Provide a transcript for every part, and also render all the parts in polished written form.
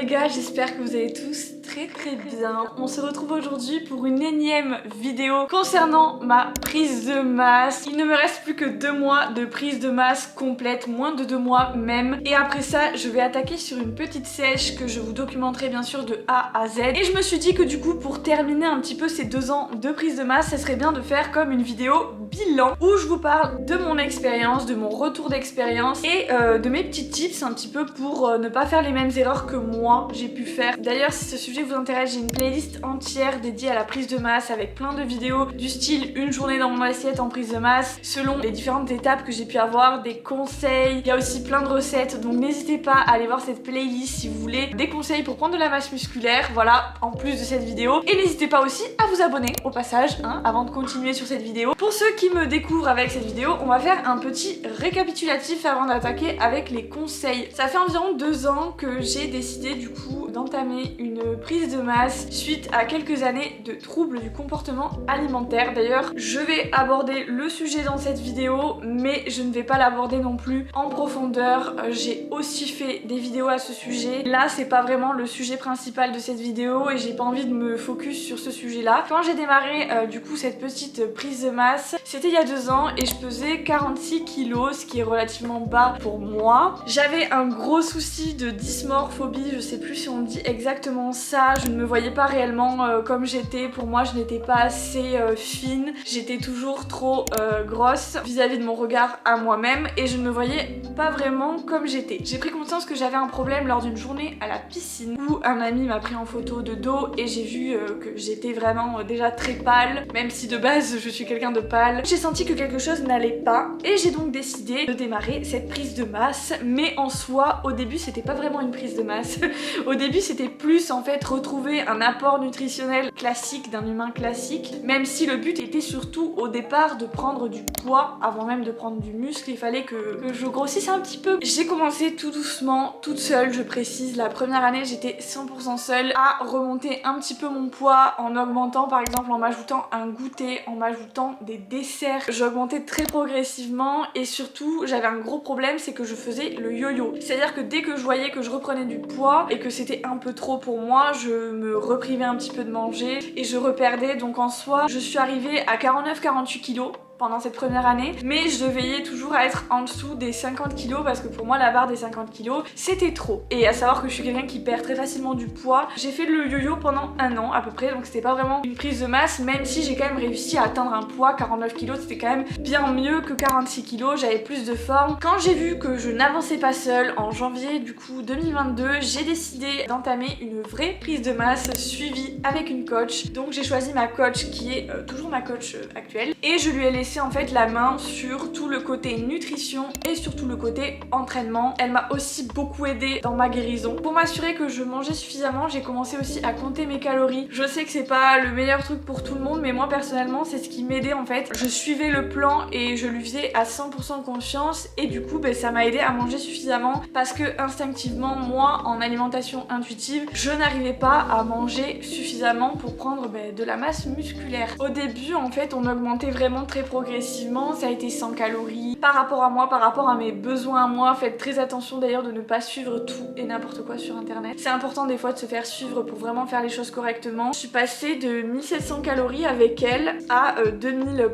les gars, j'espère que vous allez tous très bien. On se retrouve aujourd'hui pour une énième vidéo concernant ma prise de masse. Il ne me reste plus que 2 mois de prise de masse complète, moins de 2 mois même. Et après ça, je vais attaquer sur une petite sèche que je vous documenterai bien sûr de A à Z. Et je me suis dit que du coup, pour terminer un petit peu ces 2 ans de prise de masse, ça serait bien de faire comme une vidéo bilan où je vous parle de mon expérience, de mon retour d'expérience et de mes petits tips un petit peu pour ne pas faire les mêmes erreurs que moi j'ai pu faire. D'ailleurs, si ce sujet vous intéresse, j'ai une playlist entière dédiée à la prise de masse avec plein de vidéos du style une journée dans mon assiette en prise de masse selon les différentes étapes que j'ai pu avoir, des conseils, il y a aussi plein de recettes, donc n'hésitez pas à aller voir cette playlist si vous voulez des conseils pour prendre de la masse musculaire, voilà, en plus de cette vidéo. Et n'hésitez pas aussi à vous abonner au passage, hein, avant de continuer sur cette vidéo. Pour ceux qui me découvrent avec cette vidéo, on va faire un petit récapitulatif avant d'attaquer avec les conseils. Ça fait environ 2 ans que j'ai décidé du coup d'entamer une prise de masse suite à quelques années de troubles du comportement alimentaire. D'ailleurs, je vais aborder le sujet dans cette vidéo, mais je ne vais pas l'aborder non plus en profondeur. J'ai aussi fait des vidéos à ce sujet. Là, c'est pas vraiment le sujet principal de cette vidéo et j'ai pas envie de me focus sur ce sujet-là. Quand j'ai démarré du coup cette petite prise de masse, c'était il y a 2 ans et je pesais 46 kilos, ce qui est relativement bas pour moi. J'avais un gros souci de dysmorphobie, je sais plus si on dit exactement ça, je ne me voyais pas réellement comme j'étais. Pour moi, je n'étais pas assez fine, j'étais toujours trop grosse vis-à-vis de mon regard à moi-même et je ne me voyais pas vraiment comme j'étais. J'ai pris conscience que j'avais un problème lors d'une journée à la piscine où un ami m'a pris en photo de dos et j'ai vu que j'étais vraiment déjà très pâle, même si de base je suis quelqu'un de pâle. J'ai senti que quelque chose n'allait pas et j'ai donc décidé de démarrer cette prise de masse, mais en soi au début c'était pas vraiment une prise de masse. Au début c'était plus en fait retrouver un apport nutritionnel classique d'un humain classique, même si le but était surtout au départ de prendre du poids avant même de prendre du muscle. Il fallait que je grossisse un petit peu. J'ai commencé tout doucement, toute seule, je précise. La première année j'étais 100% seule à remonter un petit peu mon poids en augmentant, par exemple en m'ajoutant un goûter, en m'ajoutant des desserts. J'augmentais très progressivement et surtout j'avais un gros problème, c'est que je faisais le yo-yo. C'est-à-dire que dès que je voyais que je reprenais du poids et que c'était un peu trop pour moi, je me reprivais un petit peu de manger et je reperdais. Donc en soi, je suis arrivée à 49-48 kilos pendant cette première année, mais je veillais toujours à être en dessous des 50 kilos parce que pour moi la barre des 50 kilos c'était trop. Et à savoir que je suis quelqu'un qui perd très facilement du poids. J'ai fait le yo-yo pendant 1 an à peu près, donc c'était pas vraiment une prise de masse, même si j'ai quand même réussi à atteindre un poids 49 kilos, c'était quand même bien mieux que 46 kilos, j'avais plus de forme. Quand j'ai vu que je n'avançais pas seule, en janvier du coup 2022, j'ai décidé d'entamer une vraie prise de masse suivie avec une coach. Donc j'ai choisi ma coach qui est toujours ma coach actuelle et je lui ai laissé en fait la main sur tout le côté nutrition et surtout le côté entraînement. Elle m'a aussi beaucoup aidée dans ma guérison. Pour m'assurer que je mangeais suffisamment, j'ai commencé aussi à compter mes calories. Je sais que c'est pas le meilleur truc pour tout le monde, mais moi personnellement c'est ce qui m'aidait en fait. Je suivais le plan et je lui faisais à 100% confiance et du coup ça m'a aidé à manger suffisamment parce que instinctivement moi en alimentation intuitive je n'arrivais pas à manger suffisamment pour prendre de la masse musculaire. Au début en fait on augmentait vraiment très progressivement, ça a été 100 calories par rapport à moi, par rapport à mes besoins à moi. Faites très attention d'ailleurs de ne pas suivre tout et n'importe quoi sur internet. C'est important des fois de se faire suivre pour vraiment faire les choses correctement. Je suis passée de 1700 calories avec elle à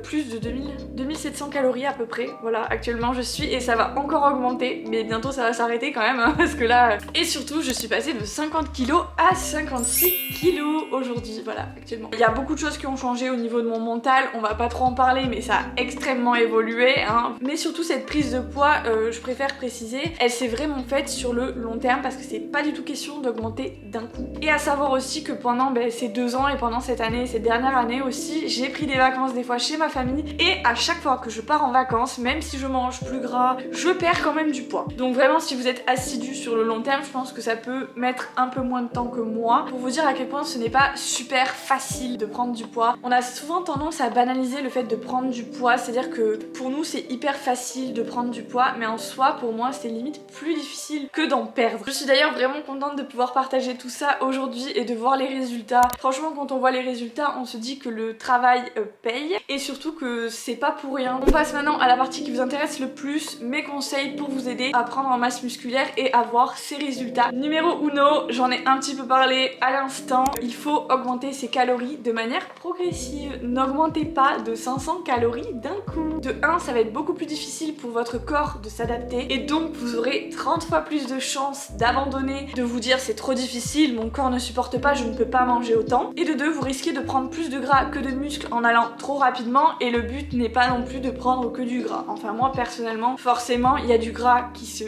plus de 2700 calories à peu près. Voilà, actuellement je suis et ça va encore augmenter, mais bientôt ça va s'arrêter quand même hein, parce que là... Et surtout je suis passée de 50 kilos à 56 kilos aujourd'hui, voilà, actuellement. Il y a beaucoup de choses qui ont changé au niveau de mon mental, on va pas trop en parler, mais ça a extrêmement évolué hein. Mais surtout cette prise de poids, je préfère préciser, elle s'est vraiment faite sur le long terme parce que c'est pas du tout question d'augmenter d'un coup. Et à savoir aussi que pendant ces 2 ans et pendant cette année, cette dernière année aussi, j'ai pris des vacances des fois chez ma famille et à chaque fois que je pars en vacances, même si je mange plus gras, je perds quand même du poids. Donc vraiment si vous êtes assidu sur le long terme, je pense que ça peut mettre un peu moins de temps que moi pour vous dire à quel point ce n'est pas super facile de prendre du poids. On a souvent tendance à banaliser le fait de prendre du du poids, c'est-à-dire que pour nous c'est hyper facile de prendre du poids, mais en soi pour moi c'est limite plus difficile que d'en perdre. Je suis d'ailleurs vraiment contente de pouvoir partager tout ça aujourd'hui et de voir les résultats. Franchement quand on voit les résultats on se dit que le travail paye et surtout que c'est pas pour rien. On passe maintenant à la partie qui vous intéresse le plus, mes conseils pour vous aider à prendre en masse musculaire et avoir ces résultats. Numéro 1, j'en ai un petit peu parlé à l'instant, il faut augmenter ses calories de manière progressive. N'augmentez pas de 500 calories d'un coup. De 1, ça va être beaucoup plus difficile pour votre corps de s'adapter et donc vous aurez 30 fois plus de chances d'abandonner, de vous dire c'est trop difficile, mon corps ne supporte pas, je ne peux pas manger autant. Et de 2, vous risquez de prendre plus de gras que de muscles en allant trop rapidement et le but n'est pas non plus de prendre que du gras. Enfin moi personnellement, forcément il y a du gras qui se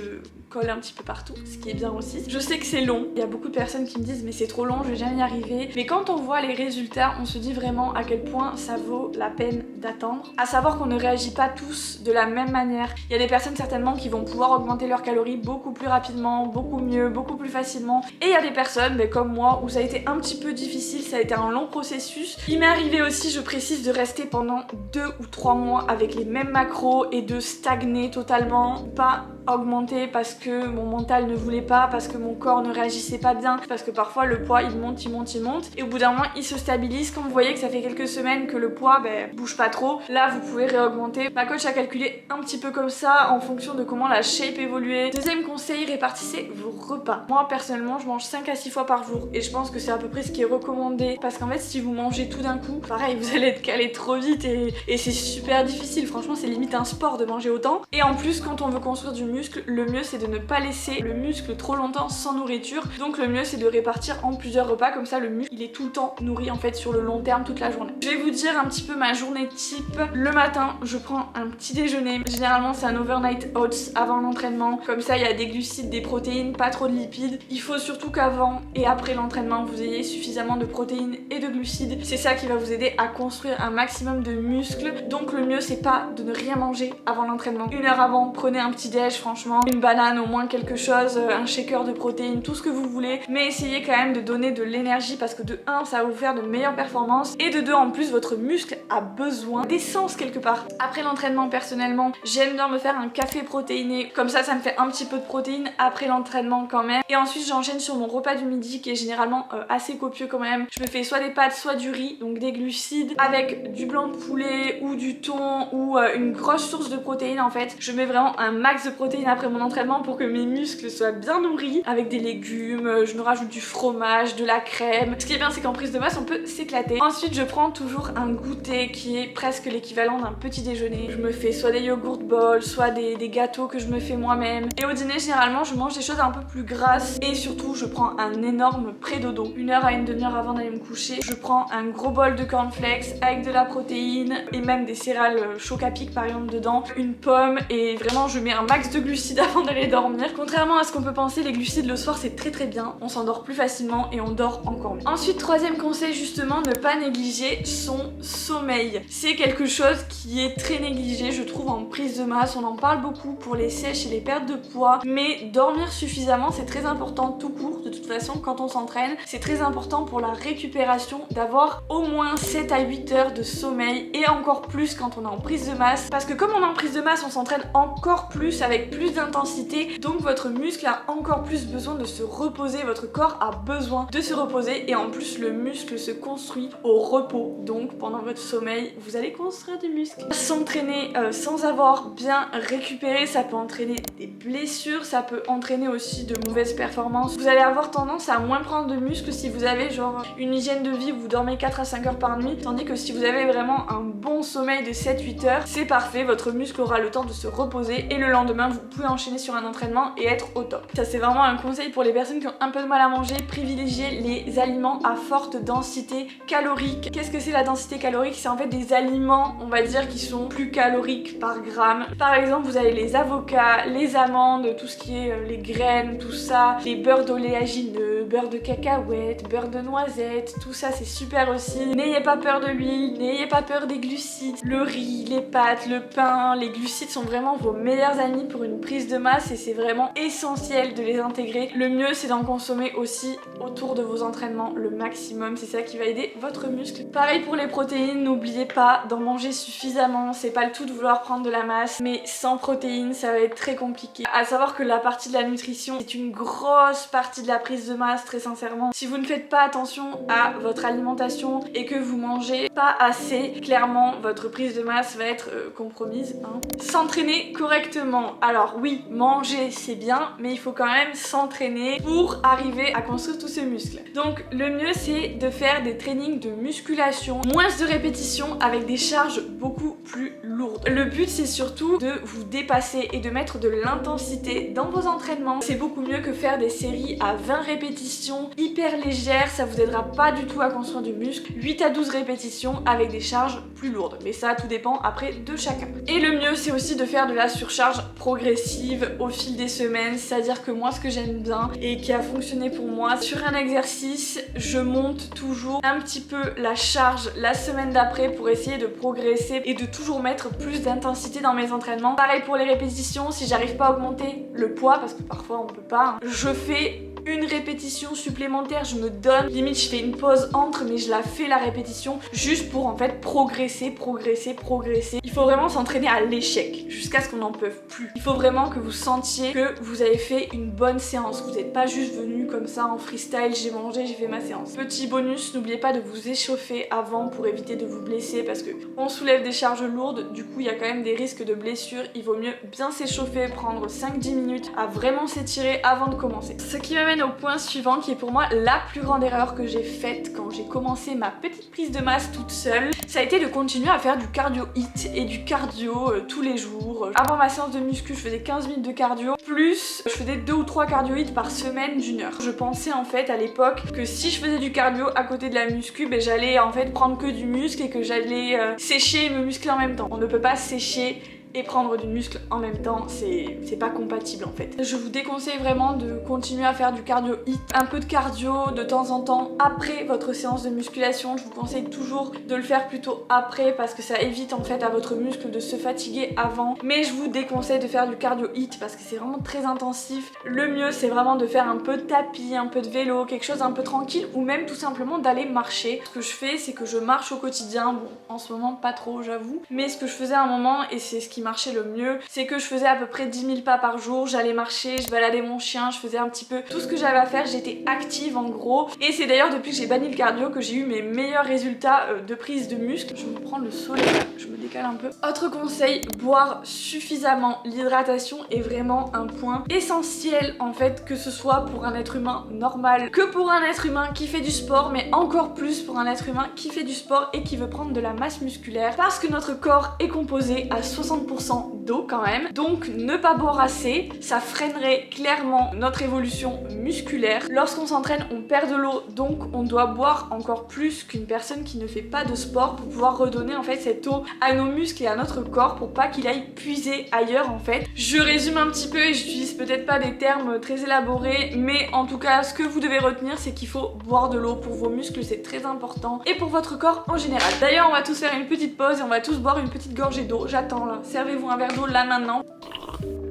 colle un petit peu partout, ce qui est bien aussi. Je sais que c'est long, il y a beaucoup de personnes qui me disent mais c'est trop long, je vais jamais y arriver. Mais quand on voit les résultats, on se dit vraiment à quel point ça vaut la peine d'attendre. À savoir qu'on ne réagit pas tous de la même manière. Il y a des personnes certainement qui vont pouvoir augmenter leurs calories beaucoup plus rapidement, beaucoup mieux, beaucoup plus facilement. Et il y a des personnes comme moi où ça a été un petit peu difficile, ça a été un long processus. Il m'est arrivé aussi, je précise, de rester pendant 2 ou 3 mois avec les mêmes macros et de stagner totalement, pas augmenter parce que mon mental ne voulait pas, parce que mon corps ne réagissait pas bien, parce que parfois le poids il monte, il monte, il monte et au bout d'un moment il se stabilise. Quand vous voyez que ça fait quelques semaines que le poids bouge pas trop, là vous pouvez réaugmenter. Ma coach a calculé un petit peu comme ça en fonction de comment la shape évoluait. Deuxième conseil, répartissez vos repas. Moi personnellement je mange 5 à 6 fois par jour et je pense que c'est à peu près ce qui est recommandé parce qu'en fait si vous mangez tout d'un coup, pareil vous allez être calé trop vite et c'est super difficile. Franchement c'est limite un sport de manger autant et en plus quand on veut construire du muscle, le mieux c'est de ne pas laisser le muscle trop longtemps sans nourriture. Donc le mieux c'est de répartir en plusieurs repas, comme ça le muscle il est tout le temps nourri en fait sur le long terme toute la journée. Je vais vous dire un petit peu ma journée type. Le matin je prends un petit déjeuner, généralement c'est un overnight oats avant l'entraînement, comme ça il y a des glucides, des protéines, pas trop de lipides. Il faut surtout qu'avant et après l'entraînement vous ayez suffisamment de protéines et de glucides, c'est ça qui va vous aider à construire un maximum de muscles. Donc le mieux c'est pas de ne rien manger avant l'entraînement. 1 heure avant prenez un petit déj, franchement une banane, au moins quelque chose, un shaker de protéines, tout ce que vous voulez, mais essayez quand même de donner de l'énergie parce que de 1 ça va vous faire de meilleures performances et de 2 en plus votre muscle a besoin d'essence quelque part. Après l'entraînement personnellement j'aime bien me faire un café protéiné, comme ça me fait un petit peu de protéines après l'entraînement quand même, et ensuite j'enchaîne sur mon repas du midi qui est généralement assez copieux quand même. Je me fais soit des pâtes soit du riz, donc des glucides avec du blanc de poulet ou du thon ou une grosse source de protéines. En fait je mets vraiment un max de protéines après mon entraînement pour que mes muscles soient bien nourris avec des légumes, je me rajoute du fromage, de la crème. Ce qui est bien c'est qu'en prise de masse on peut s'éclater. Ensuite je prends toujours un goûter qui est presque l'équivalent d'un petit déjeuner. Je me fais soit des yogourt bowls, soit des gâteaux que je me fais moi-même. Et au dîner généralement je mange des choses un peu plus grasses et surtout je prends un énorme pré-dodo. 1 heure à une demi-heure avant d'aller me coucher, je prends un gros bol de cornflakes avec de la protéine et même des céréales choc à pic par exemple dedans, une pomme, et vraiment je mets un max de glucides avant d'aller dormir. Contrairement à ce qu'on peut penser, les glucides le soir c'est très bien, on s'endort plus facilement et on dort encore mieux. Ensuite troisième conseil justement, ne pas négliger son sommeil. C'est quelque chose qui est très négligé je trouve en prise de masse, on en parle beaucoup pour les sèches et les pertes de poids, mais dormir suffisamment c'est très important tout court. De toute façon quand on s'entraîne c'est très important pour la récupération d'avoir au moins 7 à 8 heures de sommeil, et encore plus quand on est en prise de masse parce que comme on est en prise de masse on s'entraîne encore plus avec plus d'intensité, donc votre muscle a encore plus besoin de se reposer, votre corps a besoin de se reposer et en plus le muscle se construit au repos, donc pendant votre sommeil vous allez construire du muscle. S'entraîner sans avoir bien récupéré ça peut entraîner des blessures, ça peut entraîner aussi de mauvaises performances. Vous allez avoir tendance à moins prendre de muscle si vous avez genre une hygiène de vie où vous dormez 4 à 5 heures par nuit, tandis que si vous avez vraiment un bon sommeil de 7-8 heures c'est parfait, votre muscle aura le temps de se reposer et le lendemain vous pouvez enchaîner sur un entraînement et être au top. Ça c'est vraiment un conseil pour les personnes qui ont un peu de mal à manger, privilégiez les aliments à forte densité calorique. Qu'est-ce que c'est la densité calorique? C'est en fait des aliments on va dire qui sont plus caloriques par gramme. Par exemple vous avez les avocats, les amandes, tout ce qui est les graines, tout ça, les beurres d'oléagineux, beurre de cacahuètes, beurre de noisettes, tout ça c'est super aussi. N'ayez pas peur de l'huile, n'ayez pas peur des glucides, le riz, les pâtes, le pain, les glucides sont vraiment vos meilleurs amis pour une une prise de masse et c'est vraiment essentiel de les intégrer. Le mieux c'est d'en consommer aussi autour de vos entraînements le maximum, c'est ça qui va aider votre muscle. Pareil pour les protéines, n'oubliez pas d'en manger suffisamment, c'est pas le tout de vouloir prendre de la masse, mais sans protéines ça va être très compliqué. À savoir que la partie de la nutrition est une grosse partie de la prise de masse, très sincèrement. Si vous ne faites pas attention à votre alimentation et que vous mangez pas assez, clairement votre prise de masse va être compromise. S'entraîner correctement. Alors oui, manger c'est bien, mais il faut quand même s'entraîner pour arriver à construire tous ces muscles. Donc le mieux c'est de faire des trainings de musculation, moins de répétitions avec des charges beaucoup plus lourdes. Le but c'est surtout de vous dépasser et de mettre de l'intensité dans vos entraînements. C'est beaucoup mieux que faire des séries à 20 répétitions hyper légères, ça vous aidera pas du tout à construire du muscle. 8 à 12 répétitions avec des charges plus lourdes, mais ça tout dépend après de chacun. Et le mieux c'est aussi de faire de la surcharge progressive au fil des semaines, c'est-à-dire que moi ce que j'aime bien et qui a fonctionné pour moi, sur un exercice je monte toujours un petit peu la charge la semaine d'après pour essayer de progresser et de toujours mettre plus d'intensité dans mes entraînements. Pareil pour les répétitions, si j'arrive pas à augmenter le poids, parce que parfois on peut pas, je fais une répétition supplémentaire, je me donne, limite je fais une pause entre, mais je la fais la répétition juste pour en fait progresser. Il faut vraiment s'entraîner à l'échec jusqu'à ce qu'on n'en peut plus. Il faut vraiment que vous sentiez que vous avez fait une bonne séance, vous n'êtes pas juste venu comme ça en freestyle, j'ai mangé, j'ai fait ma séance. Petit bonus, n'oubliez pas de vous échauffer avant pour éviter de vous blesser parce que on soulève des charges lourdes, du coup il y a quand même des risques de blessures, il vaut mieux bien s'échauffer, prendre 5-10 minutes à vraiment s'étirer avant de commencer. Ce qui m'amène au point suivant qui est pour moi la plus grande erreur que j'ai faite quand j'ai commencé ma petite prise de masse toute seule, ça a été de continuer à faire du cardio HIIT et du cardio tous les jours. Avant ma séance de muscu je faisais 15 minutes de cardio, plus je faisais 2 ou 3 cardio HIIT par semaine d'1 heure. Je pensais en fait à l'époque que si je faisais du cardio à côté de la muscu, ben, j'allais en fait prendre que du muscle et que j'allais sécher et me muscler en même temps. On ne peut pas sécher et prendre du muscle en même temps, c'est pas compatible en fait. Je vous déconseille vraiment de continuer à faire du cardio HIIT, un peu de cardio de temps en temps après votre séance de musculation. Je vous conseille toujours de le faire plutôt après parce que ça évite en fait à votre muscle de se fatiguer avant. Mais je vous déconseille de faire du cardio HIIT parce que c'est vraiment très intensif. Le mieux c'est vraiment de faire un peu de tapis, un peu de vélo, quelque chose un peu tranquille ou même tout simplement d'aller marcher. Ce que je fais c'est que je marche au quotidien, bon en ce moment pas trop j'avoue, mais ce que je faisais à un moment et c'est ce qui marchait le mieux, c'est que je faisais à peu près 10 000 pas par jour, j'allais marcher, je baladais mon chien, je faisais un petit peu tout ce que j'avais à faire, j'étais active en gros. Et c'est d'ailleurs depuis que j'ai banni le cardio que j'ai eu mes meilleurs résultats de prise de muscle. Je vais me prendre le soleil, je me décale un peu. Autre conseil, boire suffisamment. L'hydratation est vraiment un point essentiel en fait, que ce soit pour un être humain normal que pour un être humain qui fait du sport, mais encore plus pour un être humain qui fait du sport et qui veut prendre de la masse musculaire parce que notre corps est composé à 60% d'eau quand même, donc ne pas boire assez, ça freinerait clairement notre évolution musculaire. Lorsqu'on s'entraîne, on perd de l'eau, donc on doit boire encore plus qu'une personne qui ne fait pas de sport pour pouvoir redonner en fait cette eau à nos muscles et à notre corps pour pas qu'il aille puiser ailleurs en fait. Je résume un petit peu et j'utilise peut-être pas des termes très élaborés, mais en tout cas ce que vous devez retenir c'est qu'il faut boire de l'eau pour vos muscles, c'est très important, et pour votre corps en général. D'ailleurs on va tous faire une petite pause et on va tous boire une petite gorgée d'eau. J'attends là, servez-vous un verre d'eau là maintenant.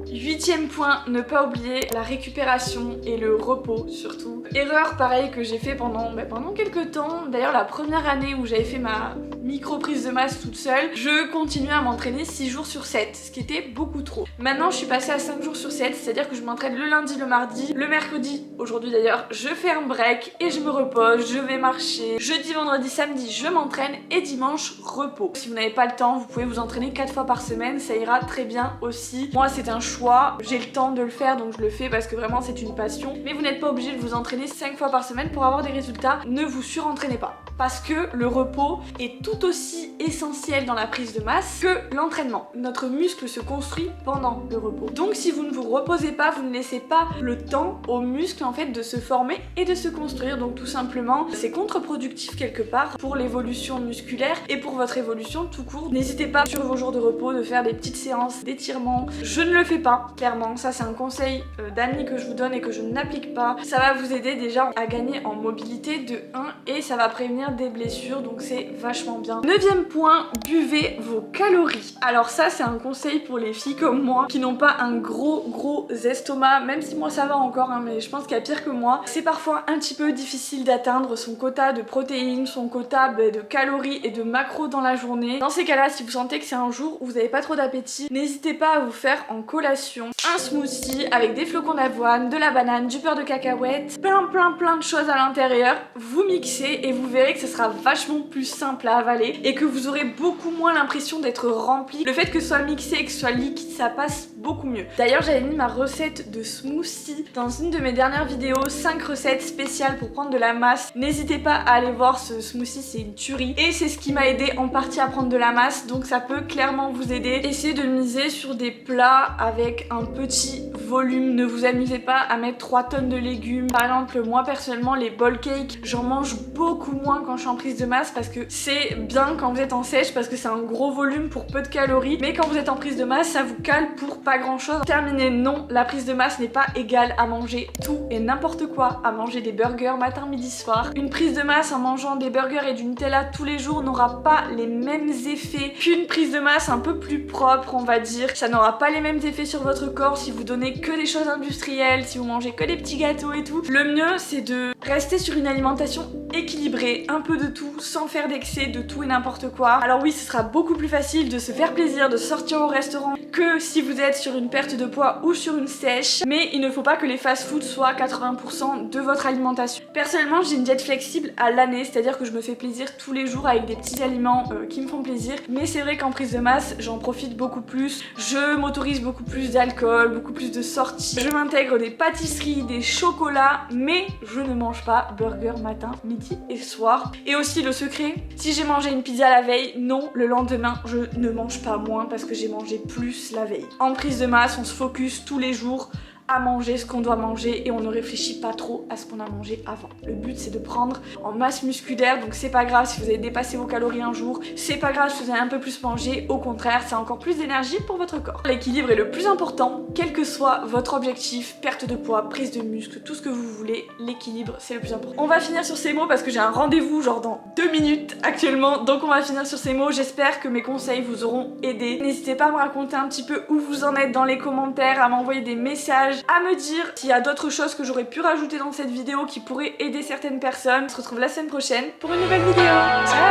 8e point, ne pas oublier la récupération et le repos surtout. Erreur pareil que j'ai fait pendant quelques temps. D'ailleurs la première année où j'avais fait ma micro prise de masse toute seule, je continuais à m'entraîner 6 jours sur 7, ce qui était beaucoup trop. Maintenant je suis passée à 5 jours sur 7, c'est-à-dire que je m'entraîne le lundi, le mardi, le mercredi, aujourd'hui d'ailleurs, je fais un break et je me repose, je vais marcher. Jeudi, vendredi, samedi, je m'entraîne et dimanche, repos. Si vous n'avez pas le temps, vous pouvez vous entraîner 4 fois par semaine, ça ira très bien aussi. Moi c'est un choix, j'ai le temps de le faire donc je le fais parce que vraiment c'est une passion. Mais vous n'êtes pas obligé de vous entraîner 5 fois par semaine pour avoir des résultats. Ne vous surentraînez pas parce que le repos est tout aussi essentiel dans la prise de masse que l'entraînement. Notre muscle se construit pendant le repos. Donc si vous ne vous reposez pas, vous ne laissez pas le temps aux muscles en fait de se former et de se construire. Donc tout simplement c'est contre-productif quelque part pour l'évolution musculaire et pour votre évolution tout court. N'hésitez pas sur vos jours de repos de faire des petites séances d'étirement. Je ne le fais pas clairement, ça c'est un conseil d'amis que je vous donne et que je n'applique pas. Ça va vous aider déjà à gagner en mobilité de 1 et ça va prévenir des blessures, donc c'est vachement bien. bien. 9e point, buvez vos calories. Alors ça c'est un conseil pour les filles comme moi qui n'ont pas un gros estomac, même si moi ça va encore hein, mais je pense qu'il y a pire que moi. C'est parfois un petit peu difficile d'atteindre son quota de protéines, son quota de calories et de macros dans la journée. Dans ces cas-là, si vous sentez que c'est un jour où vous n'avez pas trop d'appétit, n'hésitez pas à vous faire en collation un smoothie avec des flocons d'avoine, de la banane, du beurre de cacahuète, plein de choses à l'intérieur. Vous mixez et vous verrez que ce sera vachement plus simple à avaler et que vous aurez beaucoup moins l'impression d'être rempli. Le fait que ce soit mixé et que ce soit liquide, ça passe beaucoup mieux. D'ailleurs, j'avais mis ma recette de smoothie dans une de mes dernières vidéos, 5 recettes spéciales pour prendre de la masse. N'hésitez pas à aller voir ce smoothie, c'est une tuerie. Et c'est ce qui m'a aidé en partie à prendre de la masse, donc ça peut clairement vous aider. Essayez de miser sur des plats avec un petit volume. Ne vous amusez pas à mettre 3 tonnes de légumes. Par exemple, moi personnellement, les bowl cakes, j'en mange beaucoup moins quand je suis en prise de masse parce que c'est bien quand vous êtes en sèche parce que c'est un gros volume pour peu de calories. Mais quand vous êtes en prise de masse, ça vous cale pour pas grand chose. Terminé, non, la prise de masse n'est pas égale à manger tout et n'importe quoi, à manger des burgers matin, midi, soir. Une prise de masse en mangeant des burgers et du Nutella tous les jours n'aura pas les mêmes effets qu'une prise de masse un peu plus propre, on va dire. Ça n'aura pas les mêmes effets sur votre corps si vous donnez que des choses industrielles, si vous mangez que des petits gâteaux et tout. Le mieux, c'est de rester sur une alimentation équilibrée, un peu de tout, sans faire d'excès de tout et n'importe quoi. Alors oui, ce sera beaucoup plus facile de se faire plaisir, de sortir au restaurant que si vous êtes sur une perte de poids ou sur une sèche, mais il ne faut pas que les fast-foods soient 80% de votre alimentation. Personnellement, j'ai une diète flexible à l'année, c'est-à-dire que je me fais plaisir tous les jours avec des petits aliments qui me font plaisir, mais c'est vrai qu'en prise de masse, j'en profite beaucoup plus, je m'autorise beaucoup plus d'alcool, beaucoup plus de sorties, je m'intègre des pâtisseries, des chocolats, mais je ne mange pas burger matin, midi et soir. Et aussi le secret, si j'ai mangé une pizza la veille, non, le lendemain, je ne mange pas moins parce que j'ai mangé plus la veille. En prise de masse, on se focus tous les jours à manger ce qu'on doit manger et on ne réfléchit pas trop à ce qu'on a mangé avant. Le but c'est de prendre en masse musculaire, donc c'est pas grave si vous avez dépassé vos calories un jour, c'est pas grave si vous avez un peu plus mangé, au contraire c'est encore plus d'énergie pour votre corps. L'équilibre est le plus important, quel que soit votre objectif, perte de poids, prise de muscle, tout ce que vous voulez, l'équilibre c'est le plus important. On va finir sur ces mots parce que j'ai un rendez-vous genre dans 2 minutes actuellement, donc on va finir sur ces mots. J'espère que mes conseils vous auront aidé. N'hésitez pas à me raconter un petit peu où vous en êtes dans les commentaires, à m'envoyer des messages, à me dire s'il y a d'autres choses que j'aurais pu rajouter dans cette vidéo qui pourraient aider certaines personnes. On se retrouve la semaine prochaine pour une nouvelle vidéo. Ciao!